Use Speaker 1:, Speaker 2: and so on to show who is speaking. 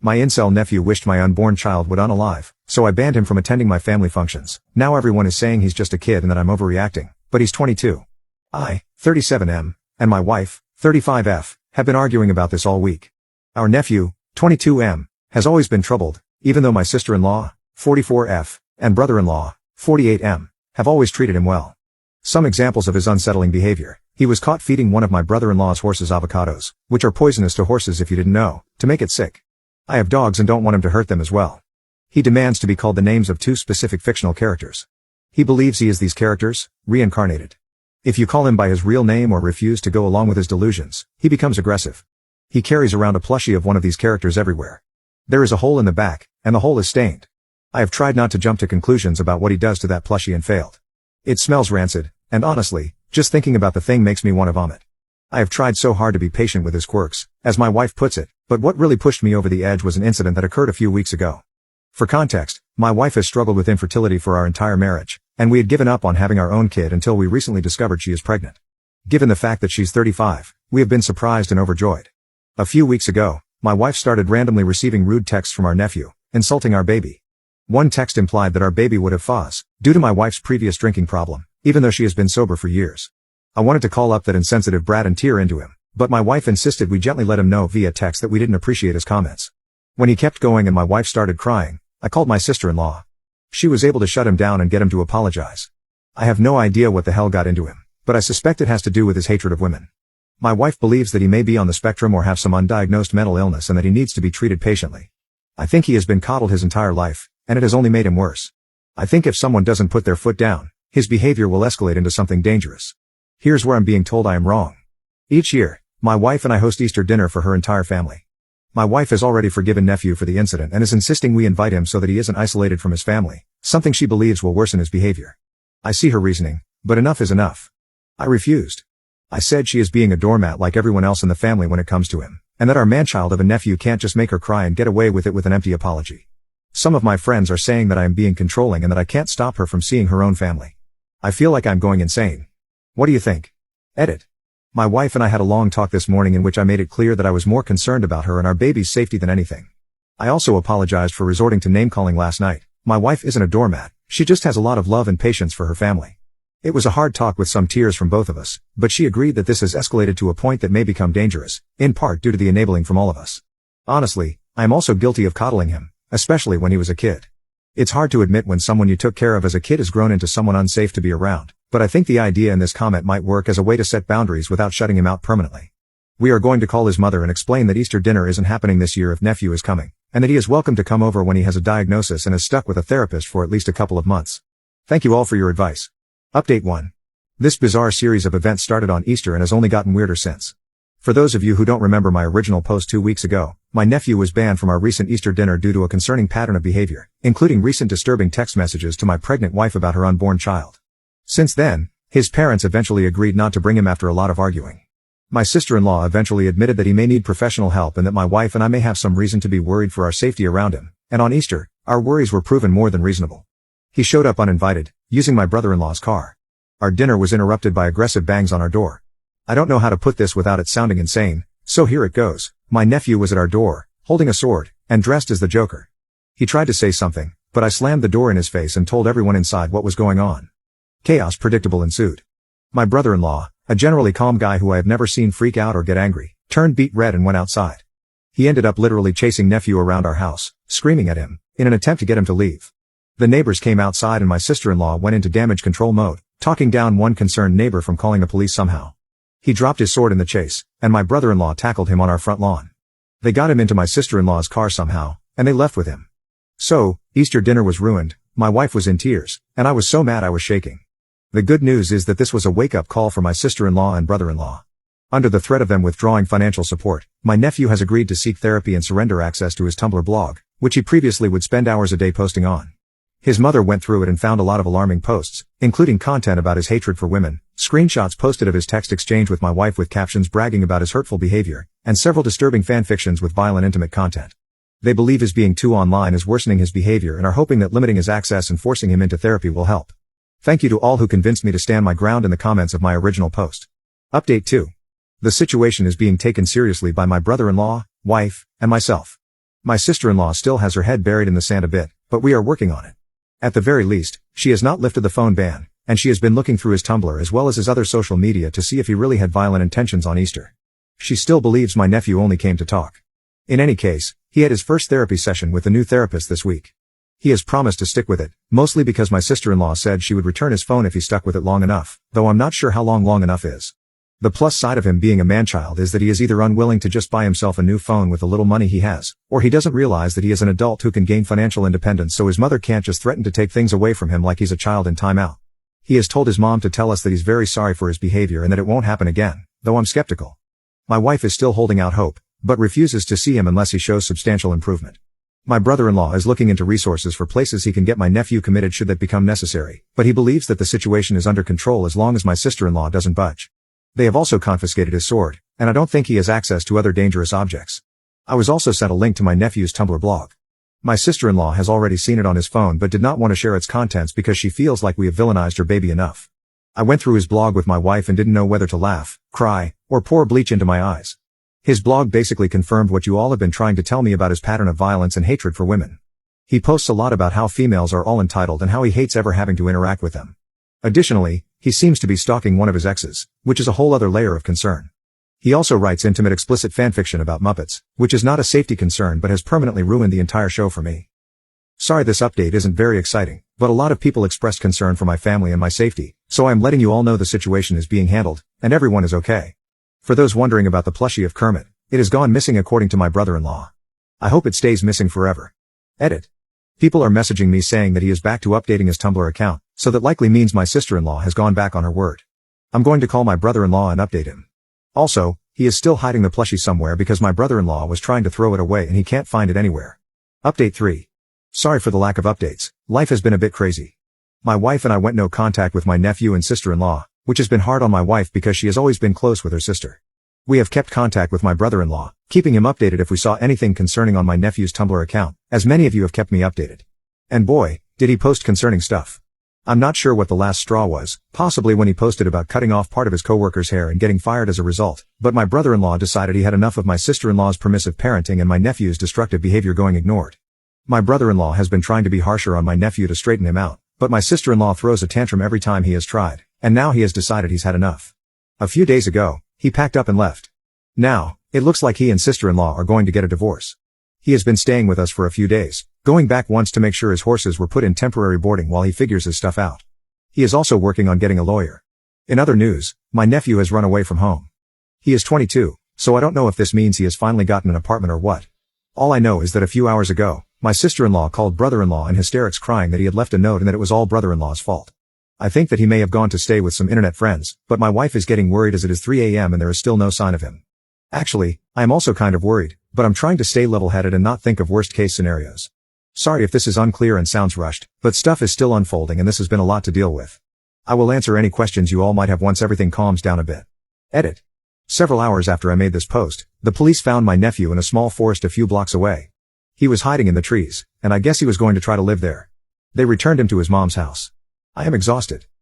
Speaker 1: My incel nephew wished my unborn child would unalive, so I banned him from attending my family functions. Now everyone is saying he's just a kid and that I'm overreacting, but he's 22. I, 37M, and my wife, 35F, have been arguing about this all week. Our nephew, 22M, has always been troubled, even though my sister-in-law, 44F, and brother-in-law, 48M, have always treated him well. Some examples of his unsettling behavior: he was caught feeding one of my brother-in-law's horses avocados, which are poisonous to horses if you didn't know, to make it sick. I have dogs and don't want him to hurt them as well. He demands to be called the names of 2 specific fictional characters. He believes he is these characters, reincarnated. If you call him by his real name or refuse to go along with his delusions, he becomes aggressive. He carries around a plushie of one of these characters everywhere. There is a hole in the back, and the hole is stained. I have tried not to jump to conclusions about what he does to that plushie and failed. It smells rancid, and honestly, just thinking about the thing makes me want to vomit. I have tried so hard to be patient with his quirks, as my wife puts it, but what really pushed me over the edge was an incident that occurred a few weeks ago. For context, my wife has struggled with infertility for our entire marriage, and we had given up on having our own kid until we recently discovered she is pregnant. Given the fact that she's 35, we have been surprised and overjoyed. A few weeks ago, my wife started randomly receiving rude texts from our nephew, insulting our baby. One text implied that our baby would have FAS, due to my wife's previous drinking problem, even though she has been sober for years. I wanted to call up that insensitive brat and tear into him, but my wife insisted we gently let him know via text that we didn't appreciate his comments. When he kept going and my wife started crying, I called my sister-in-law. She was able to shut him down and get him to apologize. I have no idea what the hell got into him, but I suspect it has to do with his hatred of women. My wife believes that he may be on the spectrum or have some undiagnosed mental illness and that he needs to be treated patiently. I think he has been coddled his entire life, and it has only made him worse. I think if someone doesn't put their foot down, his behavior will escalate into something dangerous. Here's where I'm being told I am wrong. Each year, my wife and I host Easter dinner for her entire family. My wife has already forgiven nephew for the incident and is insisting we invite him so that he isn't isolated from his family, something she believes will worsen his behavior. I see her reasoning, but enough is enough. I refused. I said she is being a doormat like everyone else in the family when it comes to him, and that our manchild of a nephew can't just make her cry and get away with it with an empty apology. Some of my friends are saying that I am being controlling and that I can't stop her from seeing her own family. I feel like I'm going insane. What do you think? Edit. My wife and I had a long talk this morning in which I made it clear that I was more concerned about her and our baby's safety than anything. I also apologized for resorting to name-calling last night. My wife isn't a doormat, she just has a lot of love and patience for her family. It was a hard talk with some tears from both of us, but she agreed that this has escalated to a point that may become dangerous, in part due to the enabling from all of us. Honestly, I am also guilty of coddling him, especially when he was a kid. It's hard to admit when someone you took care of as a kid has grown into someone unsafe to be around, but I think the idea in this comment might work as a way to set boundaries without shutting him out permanently. We are going to call his mother and explain that Easter dinner isn't happening this year if nephew is coming, and that he is welcome to come over when he has a diagnosis and is stuck with a therapist for at least a couple of months. Thank you all for your advice. Update 1. This bizarre series of events started on Easter and has only gotten weirder since. For those of you who don't remember my original post 2 weeks ago, my nephew was banned from our recent Easter dinner due to a concerning pattern of behavior, including recent disturbing text messages to my pregnant wife about her unborn child. Since then, his parents eventually agreed not to bring him after a lot of arguing. My sister-in-law eventually admitted that he may need professional help and that my wife and I may have some reason to be worried for our safety around him, and on Easter, our worries were proven more than reasonable. He showed up uninvited, using my brother-in-law's car. Our dinner was interrupted by aggressive bangs on our door. I don't know how to put this without it sounding insane, so here it goes. My nephew was at our door, holding a sword, and dressed as the Joker. He tried to say something, but I slammed the door in his face and told everyone inside what was going on. Chaos predictable ensued. My brother-in-law, a generally calm guy who I have never seen freak out or get angry, turned beet red and went outside. He ended up literally chasing nephew around our house, screaming at him, in an attempt to get him to leave. The neighbors came outside and my sister-in-law went into damage control mode, talking down one concerned neighbor from calling the police somehow. He dropped his sword in the chase, and my brother-in-law tackled him on our front lawn. They got him into my sister-in-law's car somehow, and they left with him. So, Easter dinner was ruined, my wife was in tears, and I was so mad I was shaking. The good news is that this was a wake-up call for my sister-in-law and brother-in-law. Under the threat of them withdrawing financial support, my nephew has agreed to seek therapy and surrender access to his Tumblr blog, which he previously would spend hours a day posting on. His mother went through it and found a lot of alarming posts, including content about his hatred for women, screenshots posted of his text exchange with my wife with captions bragging about his hurtful behavior, and several disturbing fanfictions with violent intimate content. They believe his being too online is worsening his behavior and are hoping that limiting his access and forcing him into therapy will help. Thank you to all who convinced me to stand my ground in the comments of my original post. Update 2. The situation is being taken seriously by my brother-in-law, wife, and myself. My sister-in-law still has her head buried in the sand a bit, but we are working on it. At the very least, she has not lifted the phone ban, and she has been looking through his Tumblr as well as his other social media to see if he really had violent intentions on Easter. She still believes my nephew only came to talk. In any case, he had his first therapy session with a new therapist this week. He has promised to stick with it, mostly because my sister-in-law said she would return his phone if he stuck with it long enough, though I'm not sure how long enough is. The plus side of him being a man-child is that he is either unwilling to just buy himself a new phone with the little money he has, or he doesn't realize that he is an adult who can gain financial independence, so his mother can't just threaten to take things away from him like he's a child in timeout. He has told his mom to tell us that he's very sorry for his behavior and that it won't happen again, though I'm skeptical. My wife is still holding out hope, but refuses to see him unless he shows substantial improvement. My brother-in-law is looking into resources for places he can get my nephew committed should that become necessary, but he believes that the situation is under control as long as my sister-in-law doesn't budge. They have also confiscated his sword, and I don't think he has access to other dangerous objects. I was also sent a link to my nephew's Tumblr blog. My sister-in-law has already seen it on his phone but did not want to share its contents because she feels like we have villainized her baby enough. I went through his blog with my wife and didn't know whether to laugh, cry, or pour bleach into my eyes. His blog basically confirmed what you all have been trying to tell me about his pattern of violence and hatred for women. He posts a lot about how females are all entitled and how he hates ever having to interact with them. Additionally, he seems to be stalking one of his exes, which is a whole other layer of concern. He also writes intimate explicit fanfiction about Muppets, which is not a safety concern but has permanently ruined the entire show for me. Sorry this update isn't very exciting, but a lot of people expressed concern for my family and my safety, so I am letting you all know the situation is being handled, and everyone is okay. For those wondering about the plushie of Kermit, it has gone missing according to my brother-in-law. I hope it stays missing forever. Edit. People are messaging me saying that he is back to updating his Tumblr account, so that likely means my sister-in-law has gone back on her word. I'm going to call my brother-in-law and update him. Also, he is still hiding the plushie somewhere because my brother-in-law was trying to throw it away and he can't find it anywhere. Update 3. Sorry for the lack of updates, life has been a bit crazy. My wife and I went no contact with my nephew and sister-in-law, which has been hard on my wife because she has always been close with her sister. We have kept contact with my brother-in-law, keeping him updated if we saw anything concerning on my nephew's Tumblr account, as many of you have kept me updated. And boy, did he post concerning stuff. I'm not sure what the last straw was, possibly when he posted about cutting off part of his coworker's hair and getting fired as a result, but my brother-in-law decided he had enough of my sister-in-law's permissive parenting and my nephew's destructive behavior going ignored. My brother-in-law has been trying to be harsher on my nephew to straighten him out, but my sister-in-law throws a tantrum every time he has tried, and now he has decided he's had enough. A few days ago, he packed up and left. Now, it looks like he and sister-in-law are going to get a divorce. He has been staying with us for a few days, going back once to make sure his horses were put in temporary boarding while he figures his stuff out. He is also working on getting a lawyer. In other news, my nephew has run away from home. He is 22, so I don't know if this means he has finally gotten an apartment or what. All I know is that a few hours ago, my sister-in-law called brother-in-law in hysterics crying that he had left a note and that it was all brother-in-law's fault. I think that he may have gone to stay with some internet friends, but my wife is getting worried as it is 3 a.m. and there is still no sign of him. Actually, I am also kind of worried, but I'm trying to stay level-headed and not think of worst-case scenarios. Sorry if this is unclear and sounds rushed, but stuff is still unfolding and this has been a lot to deal with. I will answer any questions you all might have once everything calms down a bit. Edit. Several hours after I made this post, the police found my nephew in a small forest a few blocks away. He was hiding in the trees, and I guess he was going to try to live there. They returned him to his mom's house. I am exhausted.